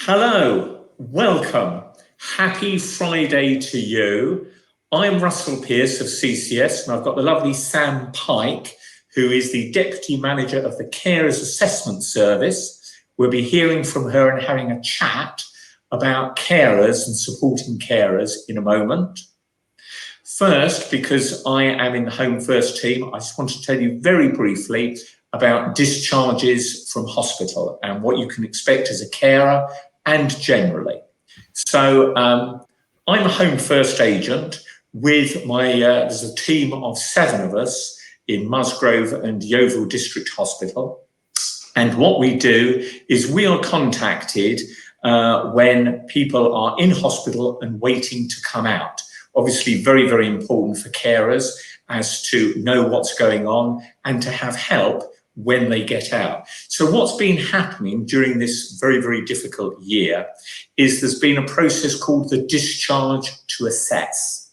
Hello, welcome. Happy Friday to you. I'm Russell Pearce of CCS, and I've got the lovely Sam Pike, who is the Deputy Manager of the Carers Assessment Service. We'll be hearing from her and having a chat about carers and supporting carers in a moment. First, because I am in the Home First team, I just want to tell you very briefly about discharges from hospital and what you can expect as a carer and generally. So I'm a Home First agent with there's a team of 7 of us in Musgrove and Yeovil District Hospital. And what we do is we are contacted when people are in hospital and waiting to come out. Obviously very, very important for carers as to know what's going on and to have help when they get out. So what's been happening during this very, very difficult year is there's been a process called the discharge to assess.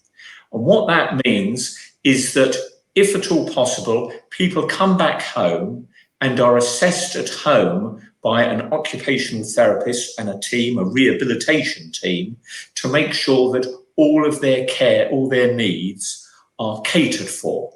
And what that means is that if at all possible, people come back home and are assessed at home by an occupational therapist and a team, a rehabilitation team, to make sure that all of their care, all their needs are catered for.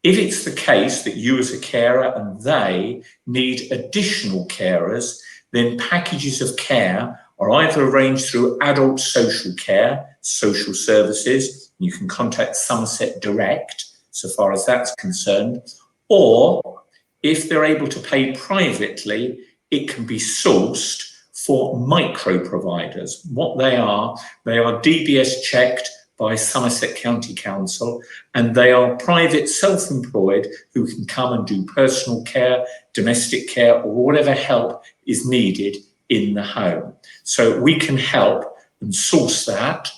If it's the case that you as a carer and they need additional carers, then packages of care are either arranged through adult social care, social services, you can contact Somerset Direct so far as that's concerned, or if they're able to pay privately, it can be sourced for micro providers. What they are DBS checked by Somerset County Council, and they are private self-employed who can come and do personal care, domestic care, or whatever help is needed in the home. So we can help and source that.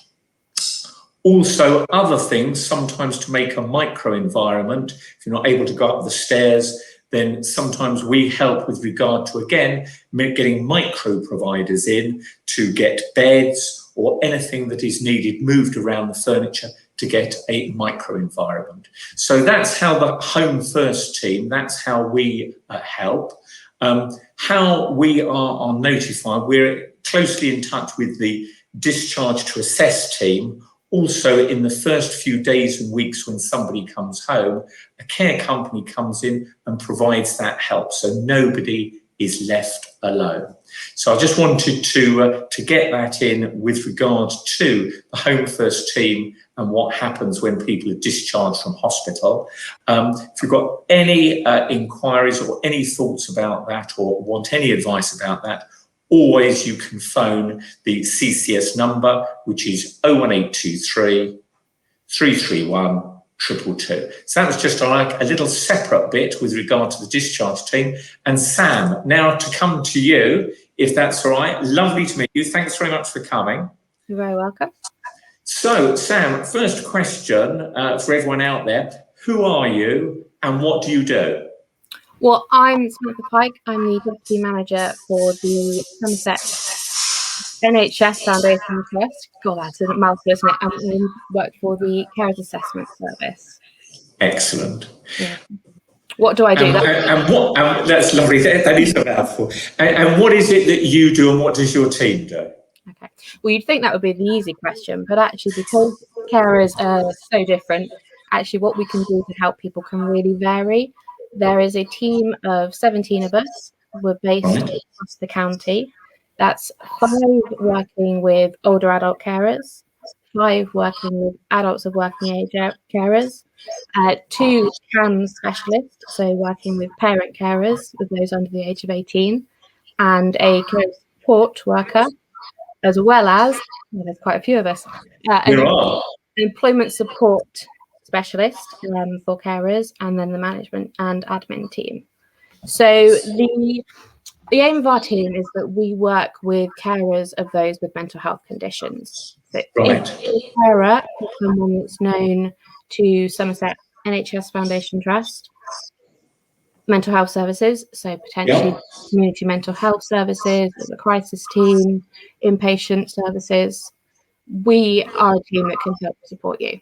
Also, other things, sometimes to make a micro environment, if you're not able to go up the stairs, then sometimes we help with regard to, again, getting micro providers in to get beds or anything that is needed moved around the furniture to get a micro environment. So that's how the Home First team, that's how we help. How we are notified, we're closely in touch with the Discharge to Assess team. Also, in the first few days and weeks when somebody comes home, a care company comes in and provides that help, so nobody is left alone. So I just wanted to get that in with regard to the Home First team and what happens when people are discharged from hospital. If you've got any inquiries or any thoughts about that or want any advice about that, always you can phone the CCS number, which is 01823 331 222. So that was just like a little separate bit with regard to the discharge team. And Sam, now to come to you, if that's all right. Lovely to meet you. Thanks very much for coming. You're very welcome. So Sam, first question for everyone out there. Who are you and what do you do? Well, I'm Samantha Pike. I'm the Deputy Manager for the Somerset NHS Foundation Trust. God, that's a mouthful, isn't it? I work for the Carers Assessment Service. Excellent. Yeah. What do I do? That's lovely. That is a mouthful. And what is it that you do and what does your team do? Okay. Well, you'd think that would be the easy question, but actually because carers are so different, actually what we can do to help people can really vary. There is a team of 17 of us. We're based across the county. That's 5 working with older adult carers, 5 working with adults of working age carers, 2 CAM specialists, so working with parent carers, with those under the age of 18, and a care support worker, as well as, well, there's quite a few of us, an employment support specialist for carers, and then the management and admin team. So the aim of our team is that we work with carers of those with mental health conditions. So if a carer is someone that's known to Somerset NHS Foundation Trust, mental health services, so potentially community mental health services, the crisis team, inpatient services, we are a team that can help support you.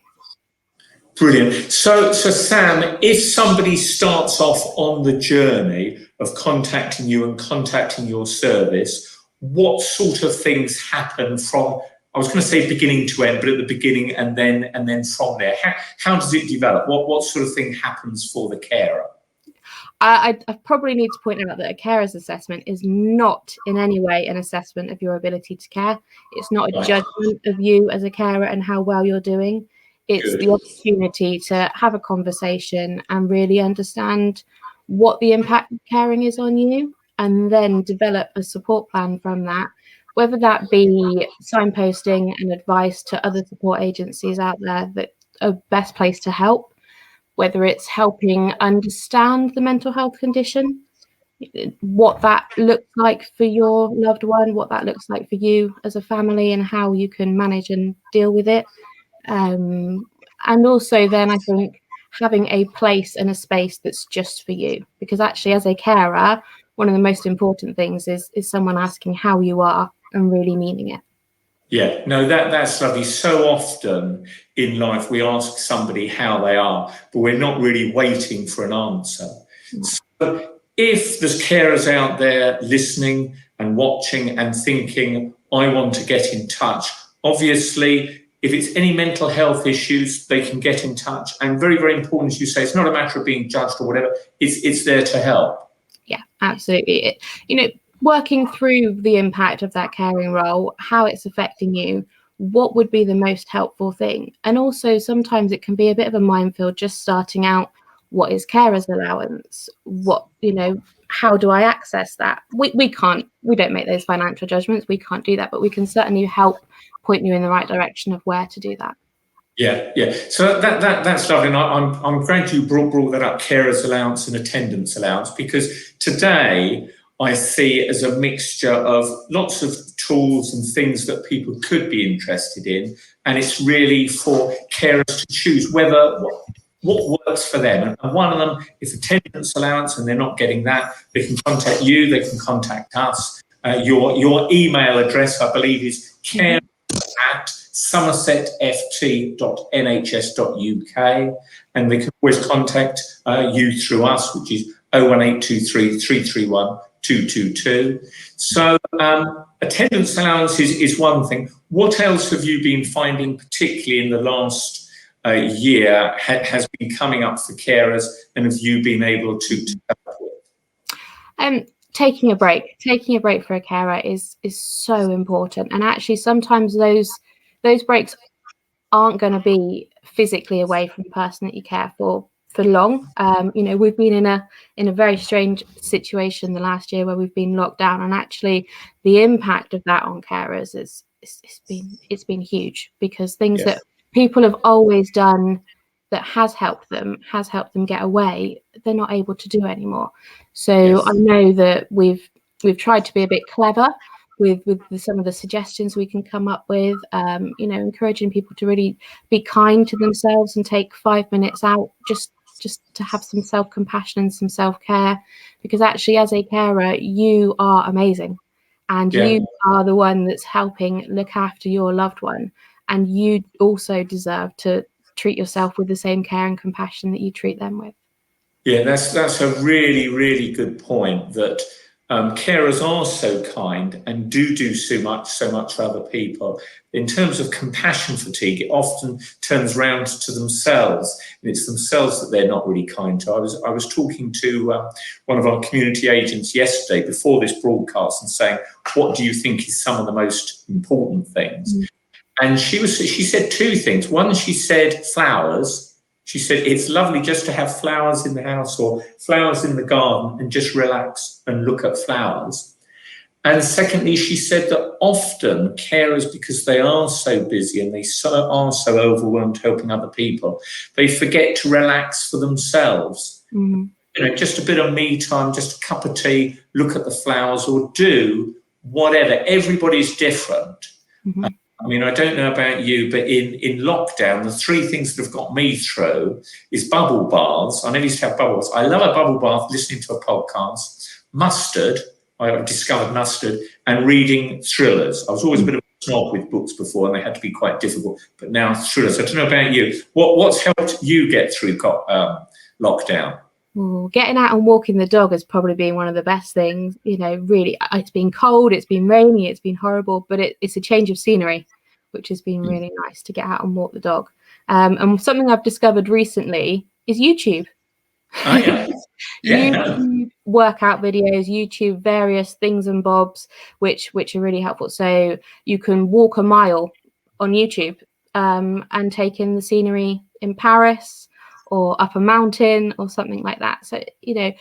Brilliant. So Sam, if somebody starts off on the journey of contacting you and contacting your service, what sort of things happen from, I was going to say beginning to end, but at the beginning and then from there? How does it develop? What sort of thing happens for the carer? I probably need to point out that a carer's assessment is not in any way an assessment of your ability to care. It's not a judgment of you as a carer and how well you're doing. It's the opportunity to have a conversation and really understand what the impact of caring is on you, and then develop a support plan from that, whether that be signposting and advice to other support agencies out there that are best placed to help, whether it's helping understand the mental health condition, what that looks like for your loved one, what that looks like for you as a family, and how you can manage and deal with it. And also then I think having a place and a space that's just for you, because actually as a carer, one of the most important things is someone asking how you are and really meaning it. Yeah, no, that's lovely. So often in life we ask somebody how they are, but we're not really waiting for an answer. So if there's carers out there listening and watching and thinking, I want to get in touch, obviously, if it's any mental health issues, they can get in touch. And very, very important, as you say, it's not a matter of being judged or whatever. It's there to help. Yeah, absolutely. Working through the impact of that caring role, how it's affecting you, what would be the most helpful thing? And also sometimes it can be a bit of a minefield just starting out. What is carer's allowance? How do I access that? We don't make those financial judgments. We can't do that, but we can certainly help point you in the right direction of where to do that. Yeah. So that's lovely. And I'm glad you brought that up, carer's allowance and attendance allowance, because today I see it as a mixture of lots of tools and things that people could be interested in, and it's really for carers to choose what works for them. And one of them is attendance allowance, and they're not getting that. They can contact you, they can contact us. Your email address, I believe, is care@somersetft.nhs.uk, and they can always contact you through us, which is 01823 331 222. So attendance allowance is one thing. What else have you been finding, particularly in the last year, has been coming up for carers, and have you been able to help with? Taking a break for a carer is so important, and actually sometimes those breaks aren't going to be physically away from the person that you care for long. We've been in a very strange situation the last year where we've been locked down, and actually the impact of that on carers it's been huge, because things that people have always done that has helped them get away, they're not able to do anymore. So I know that we've tried to be a bit clever with some of the suggestions we can come up with, encouraging people to really be kind to themselves and take 5 minutes out just to have some self-compassion and some self-care, because actually as a carer you are amazing, and you are the one that's helping look after your loved one, and you also deserve to treat yourself with the same care and compassion that you treat them with. Yeah, that's a really, really good point, that carers are so kind and do so much for other people. In terms of compassion fatigue, it often turns round to themselves, and it's themselves that they're not really kind to. I was talking to one of our community agents yesterday before this broadcast and saying, what do you think is some of the most important things? And she said two things. One, she said flowers. She said, it's lovely just to have flowers in the house or flowers in the garden and just relax and look at flowers. And secondly, she said that often carers, because they are so busy and they are so overwhelmed helping other people, they forget to relax for themselves. Just a bit of me time, just a cup of tea, look at the flowers, or do whatever. Everybody's different. I mean, I don't know about you, but in lockdown, the three things that have got me through is bubble baths. I never used to have bubbles. I love a bubble bath, listening to a podcast, mustard. I discovered mustard, and reading thrillers. I was always a bit of a snob with books before, and they had to be quite difficult. But now thrillers. I don't know about you. What's helped you get through lockdown? Ooh, getting out and walking the dog has probably been one of the best things. You know, really, it's been cold, it's been rainy, it's been horrible, but it's a change of scenery, which has been really nice to get out and walk the dog. And something I've discovered recently is YouTube. Oh, yeah. Yeah, no. YouTube workout videos, YouTube various things and bobs, which are really helpful. So you can walk a mile on YouTube and take in the scenery in Paris or up a mountain or something like that. So, you know,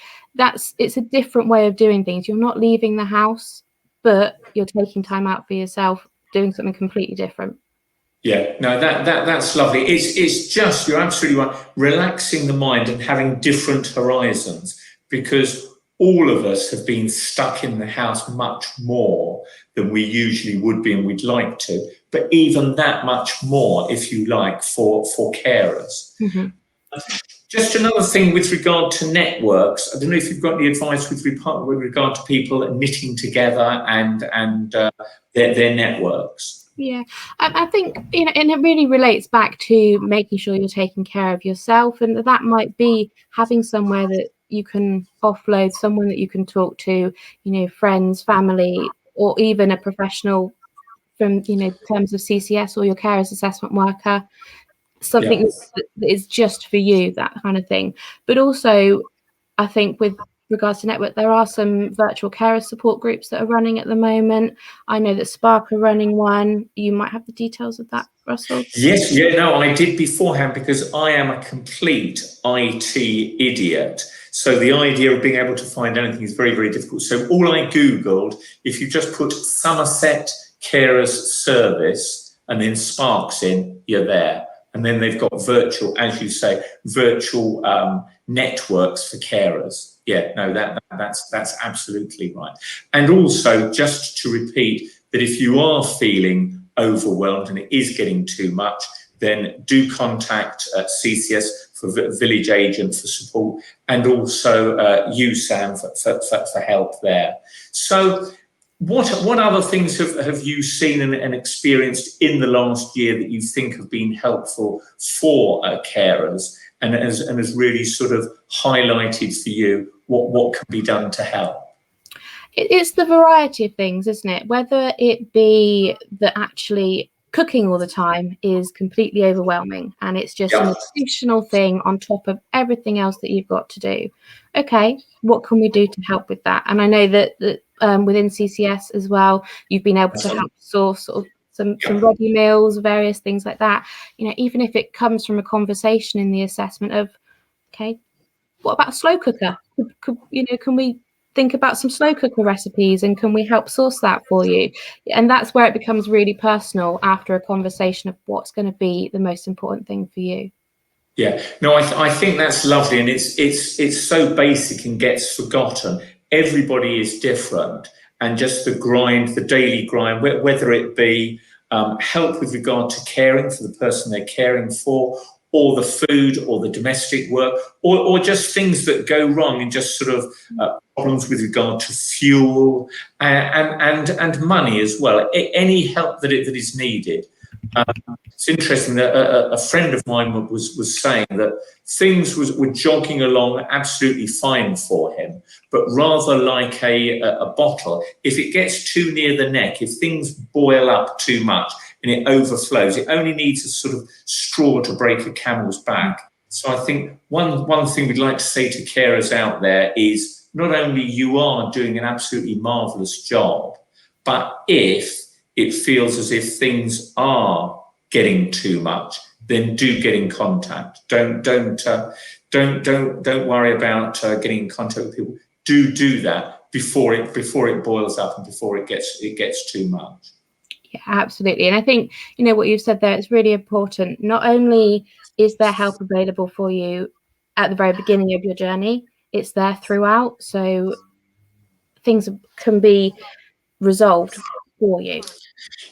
it's a different way of doing things. You're not leaving the house, but you're taking time out for yourself, doing something completely different. Yeah, no, that's lovely. It's just, you're absolutely right, relaxing the mind and having different horizons, because all of us have been stuck in the house much more than we usually would be and we'd like to, but even that much more, if you like, for carers. Mm-hmm. Just another thing with regard to networks. I don't know if you've got any advice with regard to people knitting together and their networks. Yeah, I think, you know, and it really relates back to making sure you're taking care of yourself, and that might be having somewhere that you can offload, someone that you can talk to, you know, friends, family, or even a professional from, you know, terms of CCS or your carers assessment worker, something Yeah. that is just for you, that kind of thing. But also, I think with regards to network, there are some virtual carer support groups that are running at the moment. I know that Spark are running one. You might have the details of that, Russell. Yes, yeah, no, I did beforehand, because I am a complete IT idiot. So the idea of being able to find anything is very, very difficult. So all I Googled, if you just put Somerset Carers Service and then Sparks in, you're there. And then they've got virtual, as you say, virtual networks for carers. Yeah, no, that's absolutely right. And also, just to repeat, that if you are feeling overwhelmed and it is getting too much, then do contact CCS for village agent for support, and also you, Sam, for help there. So what other things have you seen and experienced in the last year that you think have been helpful for carers, and has really sort of highlighted for you what can be done to help? It's the variety of things, isn't it? Whether it be that actually cooking all the time is completely overwhelming and it's just an additional thing on top of everything else that you've got to do. Okay, what can we do to help with that? And I know that within CCS as well, you've been able to help source sort of some ready meals, various things like that. You know, even if it comes from a conversation in the assessment of, okay, what about a slow cooker? Can we think about some slow cooker recipes, and can we help source that for you? And that's where it becomes really personal after a conversation of what's going to be the most important thing for you. Yeah, no, I think that's lovely, and it's so basic and gets forgotten. Everybody is different, and just the daily grind, whether it be help with regard to caring for the person they're caring for, or the food, or the domestic work, or just things that go wrong, and just sort of problems with regard to fuel and money as well. Any help that is needed. It's interesting that a friend of mine was saying that things were jogging along absolutely fine for him, but rather like a bottle, if it gets too near the neck, if things boil up too much and it overflows, it only needs a sort of straw to break a camel's back. So I think one thing we'd like to say to carers out there is, not only you are doing an absolutely marvellous job, but if it feels as if things are getting too much, then do get in contact. Don't worry about getting in contact with people. Do that before it boils up and before it gets too much. Yeah, absolutely. And I think, you know, what you've said there is really important. Not only is there help available for you at the very beginning of your journey, it's there throughout. So things can be resolved for you.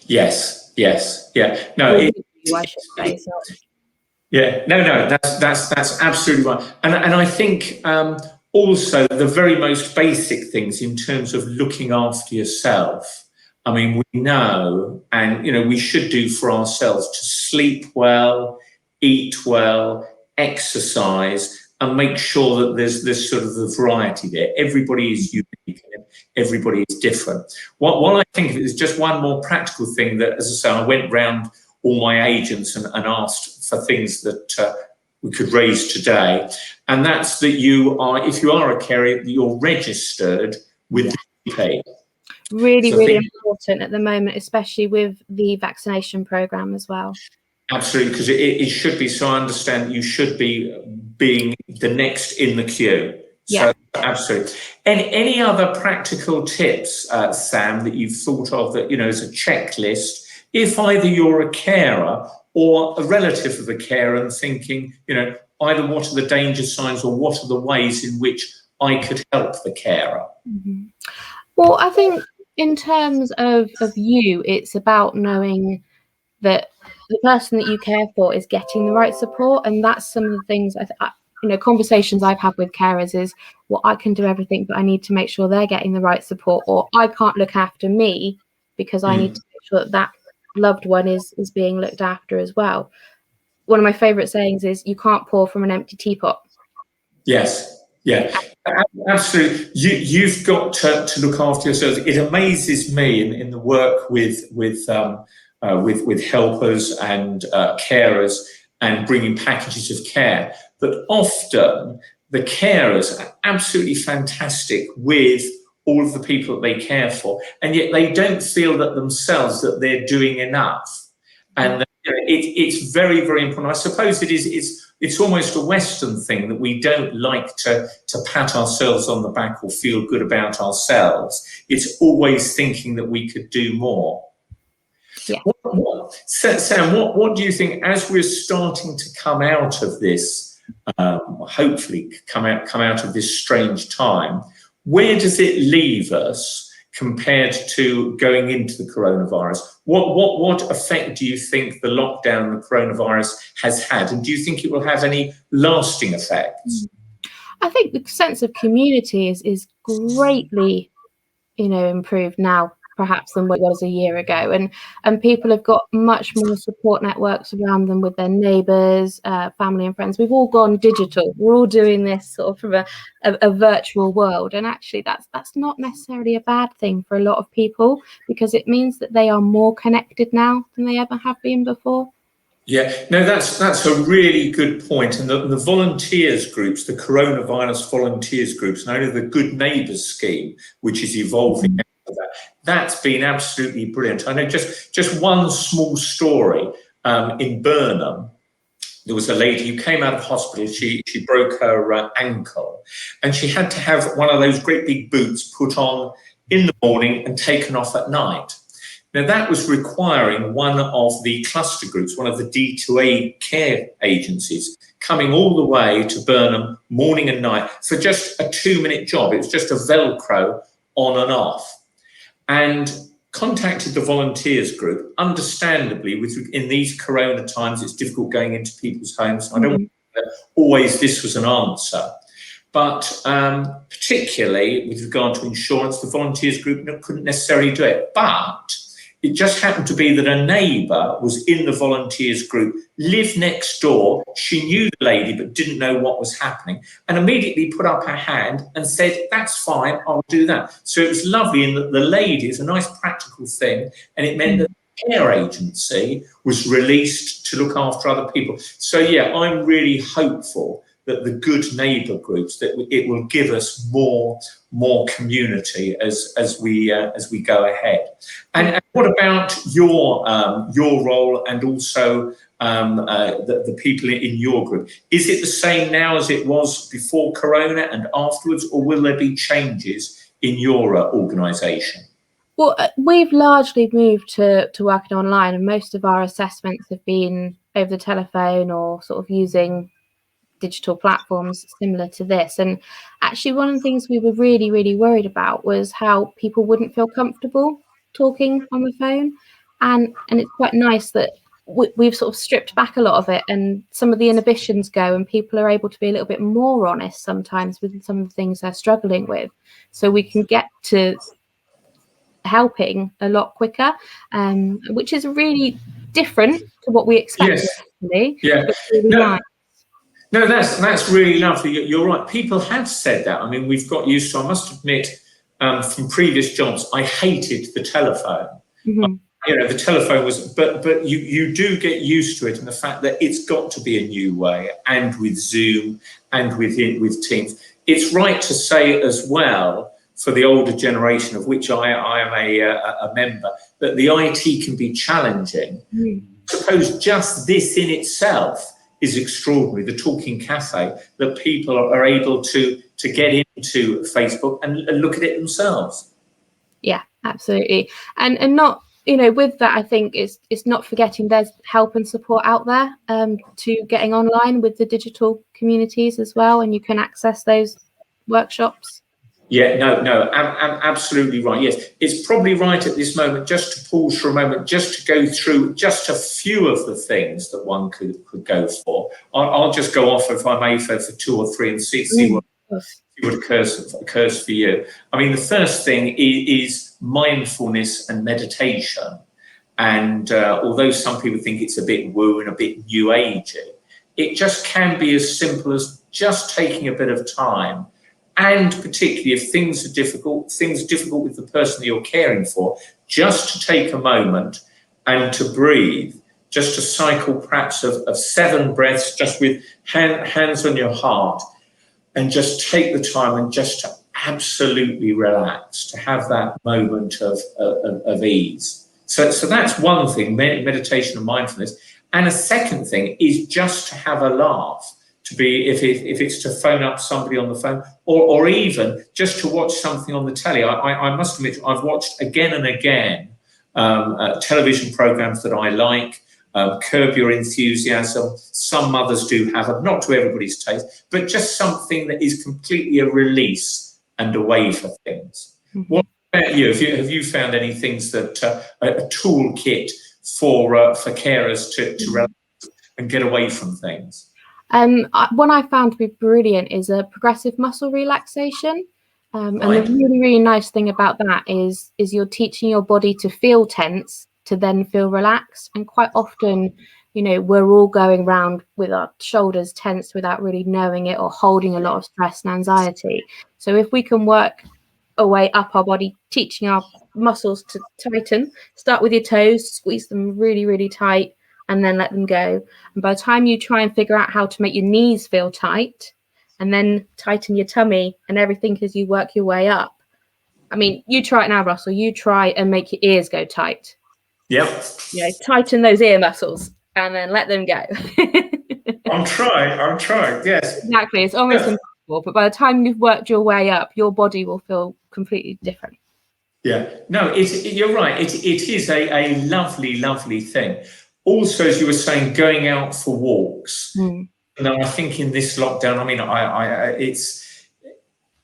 Yes, yeah. No, I should say. So. Yeah, no, that's absolutely right. And I think also the very most basic things in terms of looking after yourself. I mean, we know, and we should do for ourselves, to sleep well, eat well, exercise, and make sure that there's sort of the variety there. Everybody is unique and everybody is different. What I think of it is just one more practical thing that, as I say, I went round all my agents and asked for things that we could raise today, and that's that you are, if you are a carer, you're registered with the GP. Really important at the moment, especially with the vaccination programme as well. Absolutely, because it should be. So I understand you should be being the next in the queue. Yeah. So absolutely. Any other practical tips, Sam, that you've thought of that, as a checklist, if either you're a carer or a relative of a carer and thinking, either what are the danger signs or what are the ways in which I could help the carer? Mm-hmm. Well, I think in terms of you, it's about knowing that the person that you care for is getting the right support, and that's some of the things conversations I've had with carers is, well, I can do everything, but I need to make sure they're getting the right support, or I can't look after me because I need to make sure that loved one is being looked after as well. One of my favourite sayings is, you can't pour from an empty teapot. Yes. Yeah, absolutely. You've got to look after yourselves. It amazes me in the work with helpers and carers and bringing packages of care that often the carers are absolutely fantastic with all of the people that they care for, and yet they don't feel that themselves that they're doing enough. And it's very, very important. I suppose it's almost a Western thing that we don't like to pat ourselves on the back or feel good about ourselves. It's always thinking that we could do more. Yeah. Sam, what do you think, as we're starting to come out of this, hopefully come out of this strange time, where does it leave us compared to going into the coronavirus? What effect do you think the lockdown and the coronavirus has had? And do you think it will have any lasting effects? I think the sense of community is greatly, improved now, perhaps, than what it was a year ago. And people have got much more support networks around them with their neighbours, family and friends. We've all gone digital. We're all doing this sort of from a virtual world. And actually, that's not necessarily a bad thing for a lot of people, because it means that they are more connected now than they ever have been before. Yeah, no, that's a really good point. And the volunteers groups, the coronavirus volunteers groups, and only the Good Neighbours scheme, which is evolving out of that, that's been absolutely brilliant. I know just one small story in Burnham. There was a lady who came out of hospital. She broke her ankle, and she had to have one of those great big boots put on in the morning and taken off at night. Now, that was requiring one of the cluster groups, one of the D2A care agencies, coming all the way to Burnham morning and night for just a 2-minute job. It was just a Velcro on and off. And contacted the volunteers group. Understandably, in these corona times, it's difficult going into people's homes. I don't think that always this was an answer. But particularly with regard to insurance, the volunteers group couldn't necessarily do it. But it just happened to be that a neighbour was in the volunteers group, lived next door. She knew the lady but didn't know what was happening, and immediately put up her hand and said, "That's fine, I'll do that." So it was lovely, and the lady is a nice practical thing, and it meant that the care agency was released to look after other people. So yeah, I'm really hopeful that the Good Neighbour groups, that it will give us more community as we go ahead. And what about your role and also the people in your group? Is it the same now as it was before Corona and afterwards, or will there be changes in your organisation? Well, we've largely moved to working online, and most of our assessments have been over the telephone or sort of using digital platforms similar to this. And actually, one of the things we were really, really worried about was how people wouldn't feel comfortable talking on the phone. And it's quite nice that we've sort of stripped back a lot of it, and some of the inhibitions go, and people are able to be a little bit more honest sometimes with some of the things they're struggling with. So we can get to helping a lot quicker, which is really different to what we expected. Yes. Actually. Yeah. It's really nice. No, that's really lovely. You're right. People have said that. I mean, we've got used to. I must admit, from previous jobs, I hated the telephone. Mm-hmm. The telephone was, but you do get used to it, and the fact that it's got to be a new way, and with Zoom and with Teams. It's right to say as well, for the older generation, of which I am a member, that the IT can be challenging. Mm. I suppose just this in itself is extraordinary, the talking cafe, that people are able to get into Facebook and look at it themselves. Yeah, absolutely. And not, with that, I think it's not forgetting there's help and support out there to getting online with the digital communities as well, and you can access those workshops. Yeah, no, absolutely right. Yes, it's probably right at this moment just to pause for a moment, just to go through just a few of the things that one could go for. I'll just go off, if I may, for two or three and see what occurs for you. I mean, the first thing is mindfulness and meditation. And although some people think it's a bit woo and a bit new agey, it just can be as simple as just taking a bit of time. And particularly if things are difficult with the person that you're caring for, just to take a moment and to breathe, just a cycle perhaps of 7 breaths, just with hands on your heart, and just take the time and just to absolutely relax, to have that moment of ease. So that's one thing, meditation and mindfulness. And a second thing is just to have a laugh. To be, if it's to phone up somebody on the phone, or even just to watch something on the telly. I must admit, I've watched again and again television programs that I like. Curb Your Enthusiasm. Some mothers do have it, not to everybody's taste, but just something that is completely a release and away for things. Mm-hmm. What about you? Have you found any things that a toolkit for carers to relax and get away from things? One I found to be brilliant is a progressive muscle relaxation. And the really, really nice thing about that is you're teaching your body to feel tense to then feel relaxed. And quite often, we're all going around with our shoulders tense without really knowing it, or holding a lot of stress and anxiety. So if we can work a way up our body, teaching our muscles to tighten, start with your toes, squeeze them really, really tight, and then let them go. And by the time you try and figure out how to make your knees feel tight, and then tighten your tummy and everything as you work your way up. I mean, you try it now, Russell. You try and make your ears go tight. Yep. Tighten those ear muscles and then let them go. I'm trying. Yes. Exactly. It's almost impossible, but by the time you've worked your way up, your body will feel completely different. Yeah. No, you're right. It is a lovely, lovely thing. Also, as you were saying, going out for walks. Now, I think in this lockdown, I mean,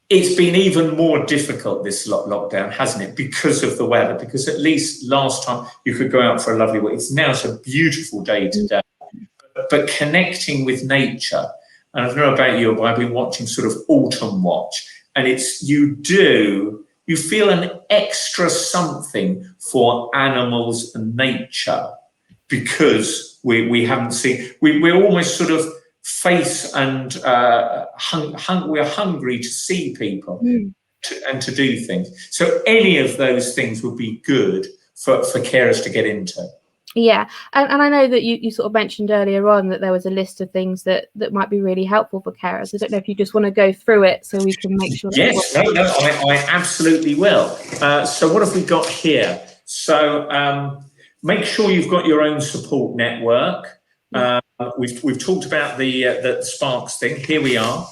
it's been even more difficult, this lockdown, hasn't it? Because of the weather. Because at least last time you could go out for a lovely walk. It's now a beautiful day today. But connecting with nature, and I don't know about you, but I've been watching sort of Autumn Watch, and you feel an extra something for animals and nature, because we haven't seen, we're almost sort of face and we're hungry to see people and to do things. So any of those things would be good for carers to get into. Yeah, and I know that you sort of mentioned earlier on that there was a list of things that might be really helpful for carers. I don't know if you just want to go through it so we can make sure. Yes, I absolutely will. So what have we got here? So make sure you've got your own support network. We've talked about the Sparks thing. Here we are.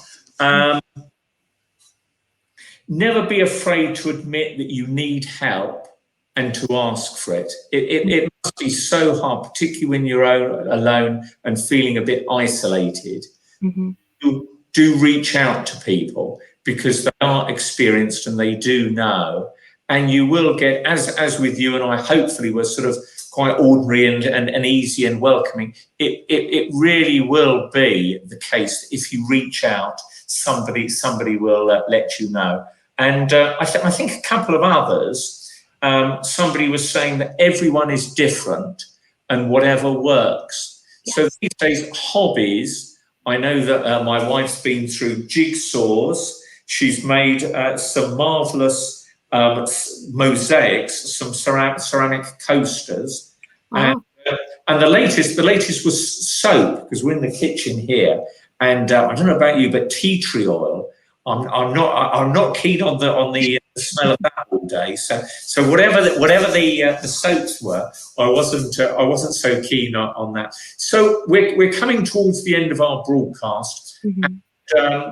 Never be afraid to admit that you need help and to ask for it. It must be so hard, particularly when you're alone and feeling a bit isolated. Mm-hmm. Do reach out to people, because they are experienced and they do know. And you will get, as with you and I, hopefully we're sort of quite ordinary and easy and welcoming. It really will be the case. If you reach out, somebody will let you know. And I think a couple of others, somebody was saying that everyone is different and whatever works. Yes. So these days, hobbies I know that my wife's been through jigsaws. She's made some marvellous mosaics, some ceramic coasters. Wow. And the latest was soap, because we're in the kitchen here. And I don't know about you, but tea tree oil, I'm not keen on the smell of that all day. So whatever the soaps were, I wasn't so keen on that. So we're coming towards the end of our broadcast.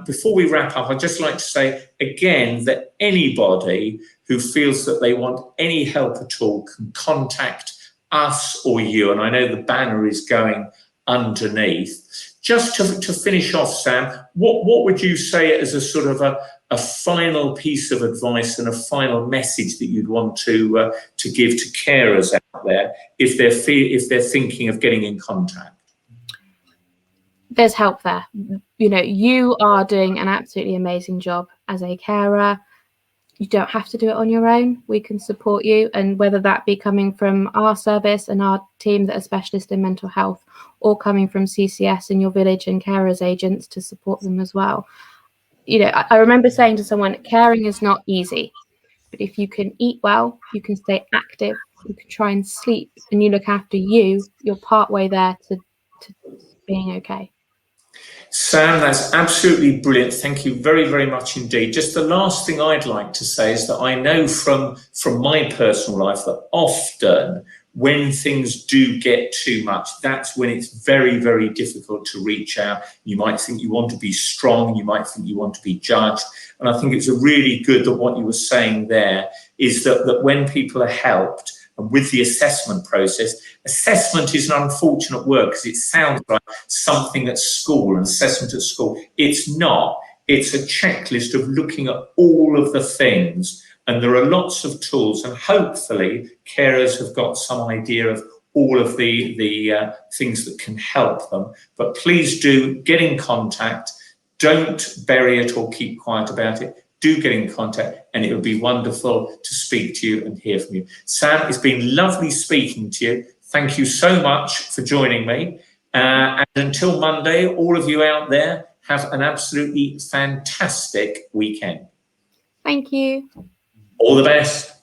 Before we wrap up, I'd just like to say again that anybody who feels that they want any help at all can contact us or you, and I know the banner is going underneath. Just to finish off, Sam, what would you say as a sort of a final piece of advice and a final message that you'd want to give to carers out there if they're thinking of getting in contact? There's help there. You know, you are doing an absolutely amazing job as a carer. You don't have to do it on your own. We can support you, and whether that be coming from our service and our team that are specialists in mental health, or coming from CCS and your village and carers agents to support them as well. You know, I remember saying to someone, caring is not easy, but if you can eat well, you can stay active, you can try and sleep, and you look after you, you're part way there to being okay. Sam, that's absolutely brilliant. Thank you very, very much indeed. Just the last thing I'd like to say is that I know from my personal life that often when things do get too much, that's when it's very, very difficult to reach out. You might think you want to be strong, you might think you want to be judged. And I think it's really good that what you were saying there is that when people are helped, and with the assessment process, assessment is an unfortunate word because it sounds like something at school, an assessment at school. It's not. It's a checklist of looking at all of the things, and there are lots of tools, and hopefully carers have got some idea of all of the things that can help them. But please do get in contact. Don't bury it or keep quiet about it. Do get in contact, and it would be wonderful to speak to you and hear from you. Sam, it's been lovely speaking to you. Thank you so much for joining me. And until Monday, all of you out there, have an absolutely fantastic weekend. Thank you. All the best.